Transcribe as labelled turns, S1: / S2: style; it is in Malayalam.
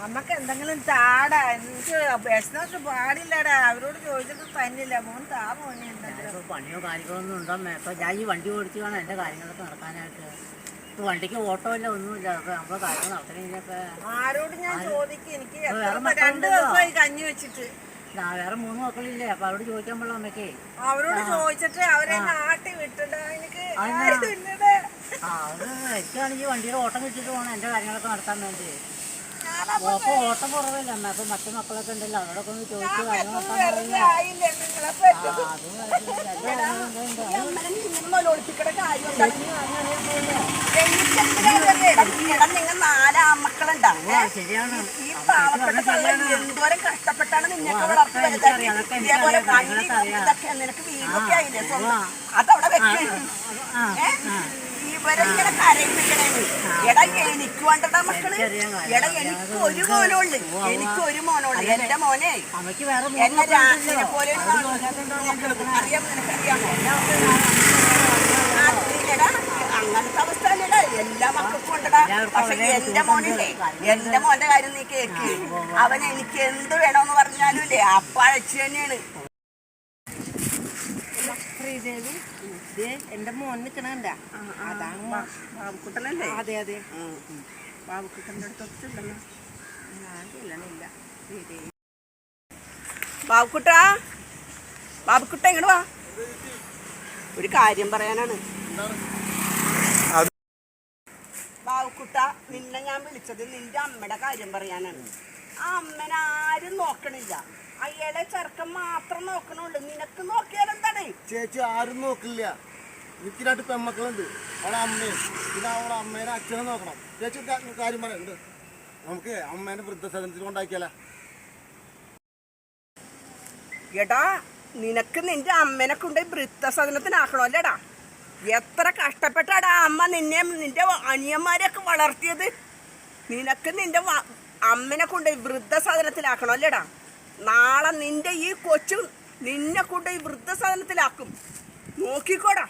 S1: നമുക്ക് എന്തെങ്കിലും താടാ. എനിക്ക് ബിസിനസ് പാടില്ലടാ. അവരോട് ചോദിച്ചിട്ട് തന്നില്ല. മോൻ താ മോനെ.
S2: എന്തെങ്കിലും പണിയോ കാര്യങ്ങളൊന്നും ഉണ്ടോന്നേ? ഇപ്പൊ ഞാൻ ഈ വണ്ടി ഓടിച്ചു വേണം എന്റെ കാര്യങ്ങളൊക്കെ നടക്കാനായിട്ട്. വണ്ടിക്ക് ഓട്ടോ ഇല്ല, ഒന്നുമില്ല. അപ്പൊ നമ്മളെ കാര്യങ്ങൾ നടത്തണില്ലൊക്കെ.
S1: ആരോട് ഞാൻ ചോദിക്കും. എനിക്ക് 2 ദിവസമായി കഞ്ഞി വെച്ചിട്ട്.
S2: വേറെ 3 മക്കളില്ലേ? അപ്പൊ അവരോട് ചോദിക്കാൻ പാടില്ല അമ്മയ്ക്ക്.
S1: അവരോട് ചോദിച്ചിട്ട് അവരെ നാട്ടി വിട്ടിട്ട് എനിക്ക്
S2: എനിക്കാണെങ്കിൽ വണ്ടിയുടെ ഓട്ടം കിട്ടിയിട്ട് പോകണം എന്റെ കാര്യങ്ങളൊക്കെ നടത്താൻ വേണ്ടി. അപ്പൊ ഓട്ടം കുറവല്ല അമ്മ. അപ്പൊ മറ്റു മക്കളൊക്കെ ഉണ്ടല്ലോ, അവരോടൊക്കെ ഒന്ന് ചോദിച്ചു കാര്യം നടത്താൻ പാടില്ല.
S1: നിങ്ങൾ 4 ആൺമക്കളുണ്ടാവും. ഈ പാവപ്പെട്ട എന്തോരം കഷ്ടപ്പെട്ടാണ് നിന്നൊക്കെ വളർത്തുന്നത്. ഇതേപോലെ ഇതൊക്കെ നിനക്ക് വീടൊക്കെ ആയില്ലേ സ്വന്തം, അതവിടെ വെക്കും. ഇവരെങ്ങനെ കരയിപ്പിക്കണേന്ന്. എടാ എനിക്ക് വേണ്ടടാ മക്കള്. എടാ എനിക്ക് ഒരു മോനുള്ളു. എന്റെ മോനെ എന്നെ രാത്രിനെ പോലെ അറിയാം. നിനക്കറിയാമോ? എടാ അങ്ങനത്തെ അവസ്ഥ അല്ലേടാ എല്ലാ മക്കൾക്കും ഉണ്ടടാ. പക്ഷെ എന്റെ മോനില്ലേ, എന്റെ മോന്റെ കാര്യം നീ കേക്ക്. അവൻ എനിക്ക് എന്ത് വേണമെന്ന് പറഞ്ഞാലും ഇല്ലേ അപ്പഴച്ചു തന്നെയാണ്. ശ്രീദേവി എന്റെ മോൻ നിക്കണണ്ട. അതാണ് ബാബുക്കുട്ടനല്ലേ? അതെ അതെ, ബാബുക്കുട്ടൻ്റെ അടുത്തൊന്നുണ്ടല്ലോ. ഞാൻ ചെല്ലണില്ല. ശ്രീദേവി ബാബുക്കുട്ട ഇങ്ങോട്ട് വാ. ഒരു കാര്യം പറയാനാണ് ബാബുക്കുട്ട. നിന്നെ ഞാൻ വിളിച്ചത് നിന്റെ അമ്മയുടെ കാര്യം പറയാനാണ്. ആ അമ്മനെ ആരും നോക്കണില്ല. അയാളെ ചെറുക്കൻ മാത്രം നോക്കണുള്ളൂ. നിനക്ക് നോക്കിയാലെന്താണ്?
S3: ചേച്ചി ആരും നോക്കില്ല. എനിക്ക് 2 പെൺമക്കളുണ്ട്. അവളെ അമ്മയും പിന്നെ അവളെ അമ്മേനെ അച്ഛനെ നോക്കണം. ചേച്ചി കാര്യം പറയുന്നുണ്ട്. നമുക്ക് അമ്മേനെ വൃദ്ധസദനത്തിൽ കൊണ്ടാക്കിയാലോ?
S1: എടാ നിനക്ക് നിന്റെ അമ്മനെ കൊണ്ട് വൃദ്ധസദനത്തിനാക്കണോ അല്ലേടാ? എത്ര കഷ്ടപ്പെട്ടാടാ അമ്മ നിന്നെ നിന്റെ അനിയന്മാരെയൊക്കെ വളർത്തിയത്. നിനക്ക് നിന്റെ അമ്മനെ കൊണ്ട് വൃദ്ധസദനത്തിലാക്കണോ അല്ലേടാ? നാളെ നിന്റെ ഈ കൊച്ചു നിന്നെ കൊണ്ട് വൃദ്ധസദനത്തിലാക്കും. നോക്കിക്കോടാ.